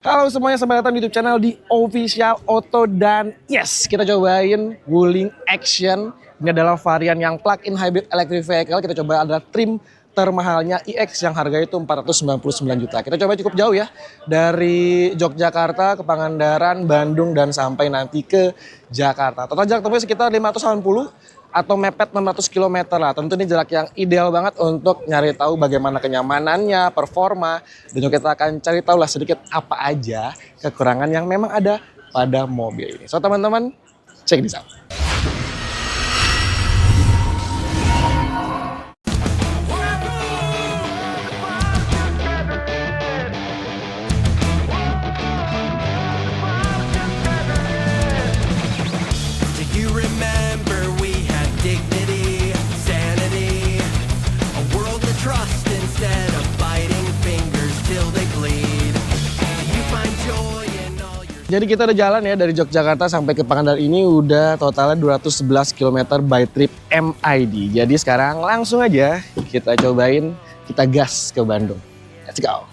Halo semuanya, selamat datang di YouTube channel di Official Auto. Dan yes, kita cobain Wuling Action. Ini adalah varian yang plug-in hybrid electric vehicle. Kita coba adalah trim termahalnya iX yang harganya itu 499 juta. Kita coba cukup jauh ya, dari Yogyakarta ke Pangandaran, Bandung, dan sampai nanti ke Jakarta. Total jarak tempuhnya sekitar 580 atau mepet 600 km lah. Tentu ini jarak yang ideal banget untuk nyari tahu bagaimana kenyamanannya, performa, dan juga kita akan cari tahu lah sedikit apa aja kekurangan yang memang ada pada mobil ini. So teman-teman, check this out. Jadi kita udah jalan ya dari Yogyakarta sampai ke Pangandaran ini udah totalnya 211 km by trip MID. Jadi sekarang langsung aja kita cobain, kita gas ke Bandung. Let's go.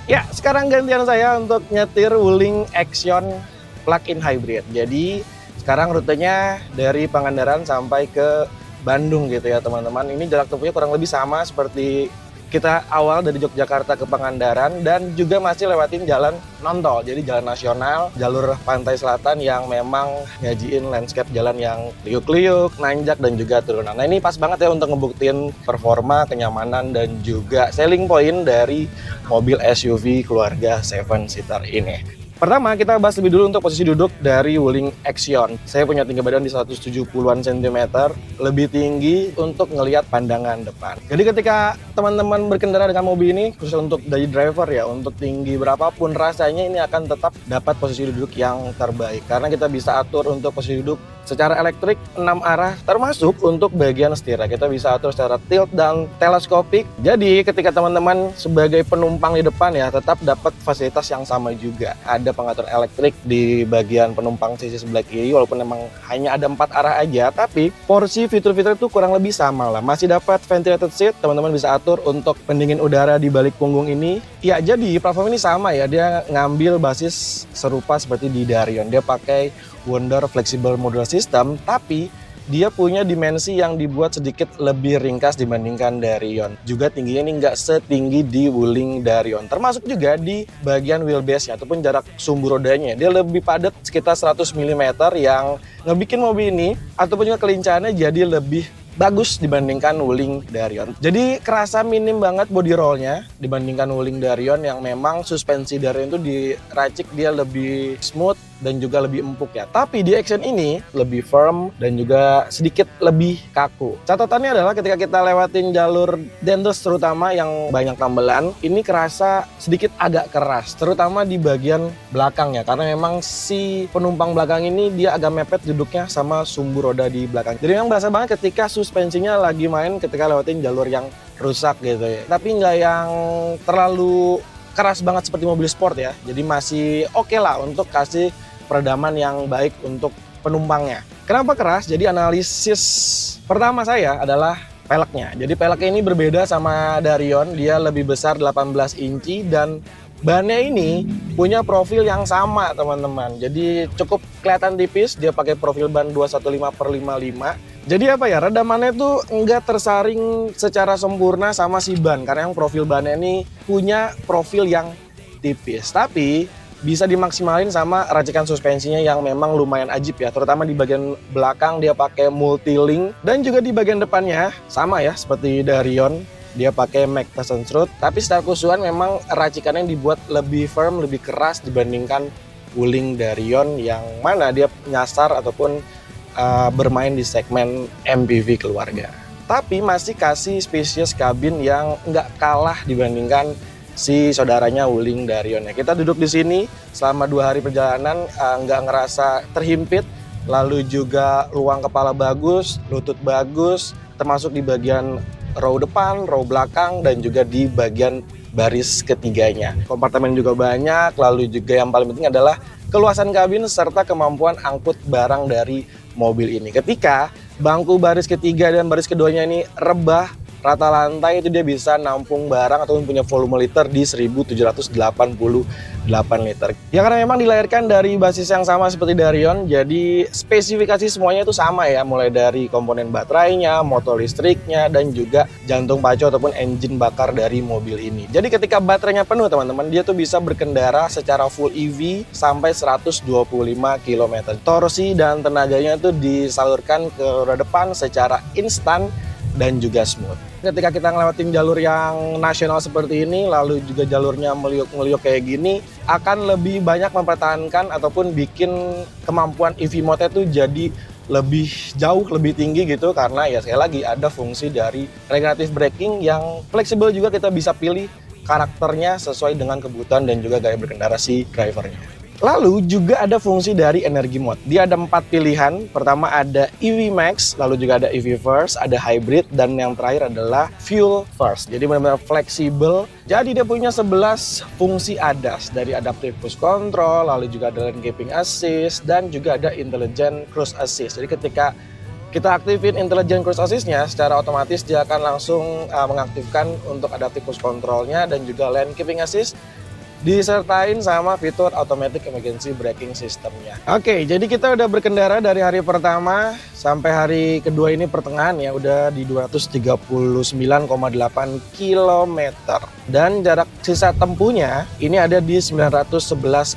Ya, sekarang gantian saya untuk nyetir Wuling Action plug-in hybrid. Jadi sekarang rutenya dari Pangandaran sampai ke Bandung gitu ya teman-teman. Ini jarak tempuhnya kurang lebih sama seperti kita awal dari Yogyakarta ke Pangandaran, dan juga masih lewatin jalan non-tol, jadi jalan nasional, jalur pantai selatan yang memang nyajiin landscape jalan yang liuk-liuk, nanjak, dan juga turunan. Nah ini pas banget ya untuk ngebuktiin performa, kenyamanan, dan juga selling point dari mobil SUV keluarga 7-seater ini. Pertama, kita bahas lebih dulu untuk posisi duduk dari Wuling Action. Saya punya tinggi badan di 170-an cm, lebih tinggi untuk ngelihat pandangan depan. Jadi ketika teman-teman berkendara dengan mobil ini, khusus untuk dari driver ya, untuk tinggi berapapun rasanya ini akan tetap dapat posisi duduk yang terbaik. Karena kita bisa atur untuk posisi duduk secara elektrik 6 arah, termasuk untuk bagian setir. Kita bisa atur secara tilt dan teleskopik. Jadi ketika teman-teman sebagai penumpang di depan ya, tetap dapat fasilitas yang sama juga. Ada pengatur elektrik di bagian penumpang sisi sebelah kiri, walaupun memang hanya ada 4 arah aja, tapi porsi fitur-fitur itu kurang lebih sama lah. Masih dapat ventilated seat, teman-teman bisa atur untuk pendingin udara di balik punggung ini. Ya, jadi platform ini sama ya, dia ngambil basis serupa seperti di Darion. Dia pakai Wonder Flexible Modular System, tapi dia punya dimensi yang dibuat sedikit lebih ringkas dibandingkan Darion. Juga tingginya ini nggak setinggi di Wuling Darion. Termasuk juga di bagian wheelbase-nya ataupun jarak sumbu rodanya. Dia lebih padat sekitar 100 mm yang ngebikin mobil ini ataupun juga kelincahannya jadi lebih bagus dibandingkan Wuling Darion. Jadi kerasa minim banget body roll-nya dibandingkan Wuling Darion yang memang suspensi Darion itu diracik dia lebih smooth dan juga lebih empuk ya. Tapi di Action ini lebih firm dan juga sedikit lebih kaku. Catatannya adalah ketika kita lewatin jalur dendels terutama yang banyak tambelan, ini kerasa sedikit agak keras, terutama di bagian belakang ya. Karena memang si penumpang belakang ini dia agak mepet duduknya sama sumbu roda di belakang. Jadi memang berasa banget ketika suspensinya lagi main ketika lewatin jalur yang rusak gitu ya. Tapi nggak yang terlalu keras banget seperti mobil sport ya. Jadi masih oke lah untuk kasih peredaman yang baik untuk penumpangnya. Kenapa keras? Jadi analisis pertama saya adalah peleknya. Jadi peleknya ini berbeda sama Darion, dia lebih besar 18 inci dan bannya ini punya profil yang sama teman-teman. Jadi cukup kelihatan tipis, dia pakai profil ban 215/55. Jadi apa ya, redamannya tuh enggak tersaring secara sempurna sama si ban, karena yang profil bannya ini punya profil yang tipis. Tapi bisa dimaksimalin sama racikan suspensinya yang memang lumayan ajib ya, terutama di bagian belakang dia pakai multi-link, dan juga di bagian depannya sama ya seperti Darion, dia pakai McPherson Strut, tapi secara keseluruhan memang racikannya dibuat lebih firm, lebih keras dibandingkan Wuling Darion yang mana dia nyasar ataupun bermain di segmen MPV keluarga. Tapi masih kasih spacious kabin yang nggak kalah dibandingkan si saudaranya Wuling Darion ya. Kita duduk di sini selama 2 hari perjalanan nggak ngerasa terhimpit, lalu juga ruang kepala bagus, lutut bagus, termasuk di bagian row depan, row belakang, dan juga di bagian baris ketiganya. Kompartemen juga banyak, lalu juga yang paling penting adalah keluasan kabin serta kemampuan angkut barang dari mobil ini. Ketika bangku baris ketiga dan baris keduanya ini rebah, rata lantai itu dia bisa nampung barang ataupun punya volume liter di 1788 liter. Ya karena memang dilahirkan dari basis yang sama seperti Darion, jadi spesifikasi semuanya itu sama ya, mulai dari komponen baterainya, motor listriknya, dan juga jantung pacu ataupun engine bakar dari mobil ini. Jadi ketika baterainya penuh teman-teman, dia tuh bisa berkendara secara full EV sampai 125 km. Torsi dan tenaganya itu disalurkan ke roda depan secara instan dan juga smooth. Ketika kita ngelewatin jalur yang nasional seperti ini, lalu juga jalurnya meliuk-meliuk kayak gini, akan lebih banyak mempertahankan ataupun bikin kemampuan EV mode itu jadi lebih jauh, lebih tinggi gitu, karena ya sekali lagi ada fungsi dari regenerative braking yang fleksibel juga, kita bisa pilih karakternya sesuai dengan kebutuhan dan juga gaya berkendara si drivernya. Lalu juga ada fungsi dari energi mode. Dia ada 4 pilihan. Pertama ada EV Max, lalu juga ada EV First, ada Hybrid, dan yang terakhir adalah Fuel First. Jadi benar-benar fleksibel. Jadi dia punya 11 fungsi ADAS, dari Adaptive Cruise Control, lalu juga ada Lane Keeping Assist, dan juga ada Intelligent Cruise Assist. Jadi ketika kita aktifin Intelligent Cruise Assist-nya, secara otomatis dia akan langsung mengaktifkan untuk Adaptive Cruise Control-nya dan juga Lane Keeping Assist, disertain sama fitur Automatic Emergency Braking System-nya. Oke, jadi kita udah berkendara dari hari pertama sampai hari kedua ini pertengahan ya, udah di 239,8 km. Dan jarak sisa tempuhnya ini ada di 911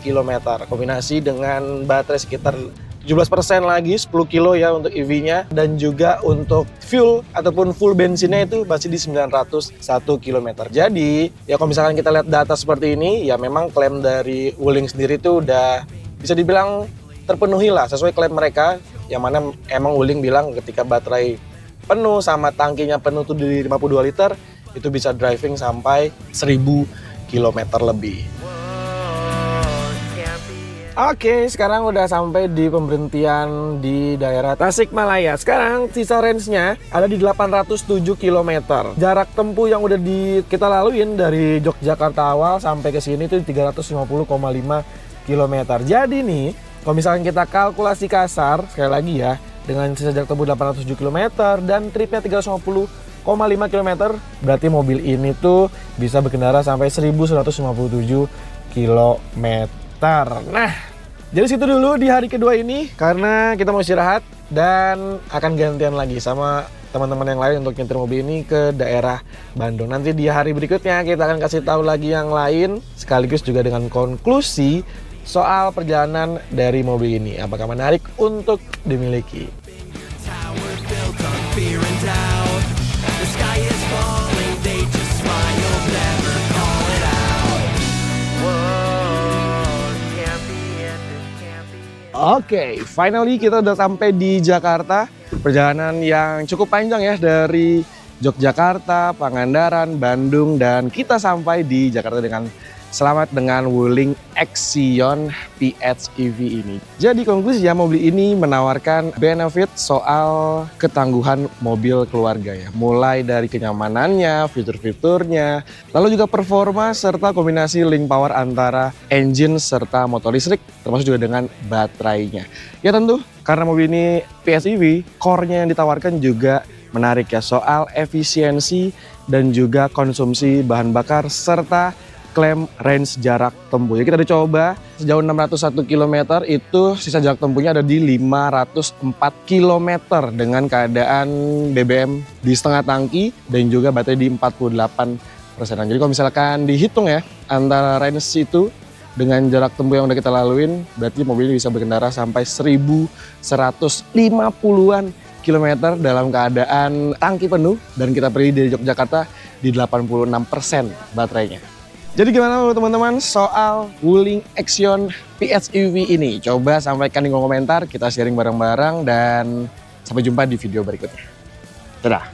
km. Kombinasi dengan baterai sekitar 17% lagi, 10 kilo ya untuk EV-nya, dan juga untuk fuel ataupun full bensinnya itu masih di 901 km. Jadi ya kalau misalkan kita lihat data seperti ini, ya memang klaim dari Wuling sendiri itu udah bisa dibilang terpenuhi lah sesuai klaim mereka, yang mana emang Wuling bilang ketika baterai penuh sama tangkinya penuh tuh di 52 liter, itu bisa driving sampai 1000 km lebih. Oke, sekarang udah sampai di pemberhentian di daerah Tasikmalaya. Sekarang sisa range-nya ada di 807 km. Jarak tempuh yang udah kita laluin dari Yogyakarta awal sampai ke sini itu 350,5 km. Jadi nih, kalau misalkan kita kalkulasi kasar, sekali lagi ya, dengan sisa jarak tempuh 807 km dan tripnya 350,5 km, berarti mobil ini tuh bisa berkendara sampai 1157 km. Nah, jadi situ dulu di hari kedua ini, karena kita mau istirahat dan akan gantian lagi sama teman-teman yang lain untuk nyetir mobil ini ke daerah Bandung. Nanti di hari berikutnya kita akan kasih tahu lagi yang lain, sekaligus juga dengan konklusi soal perjalanan dari mobil ini. Apakah menarik untuk dimiliki? Oke, finally kita udah sampai di Jakarta. Perjalanan yang cukup panjang ya, dari Yogyakarta, Pangandaran, Bandung, dan kita sampai di Jakarta dengan selamat dengan Wuling Axion PHEV ini. Jadi konklusinya mobil ini menawarkan benefit soal ketangguhan mobil keluarga ya. Mulai dari kenyamanannya, fitur-fiturnya, lalu juga performa serta kombinasi link power antara engine serta motor listrik, termasuk juga dengan baterainya. Ya tentu karena mobil ini PHEV, core-nya yang ditawarkan juga menarik ya, soal efisiensi dan juga konsumsi bahan bakar serta klaim range jarak tempuh. Jadi kita udah coba sejauh 601 km, itu sisa jarak tempuhnya ada di 504 km dengan keadaan BBM di setengah tangki dan juga baterai di 48%. Jadi kalau misalkan dihitung ya, antara range itu dengan jarak tempuh yang udah kita laluin, berarti mobil ini bisa berkendara sampai 1150-an kilometer dalam keadaan tangki penuh, dan kita pergi dari Yogyakarta di 86% baterainya. Jadi gimana menurut teman-teman soal Wuling Axion PHEV ini? Coba sampaikan di kolom komentar, kita sharing bareng-bareng, dan sampai jumpa di video berikutnya. Dadah!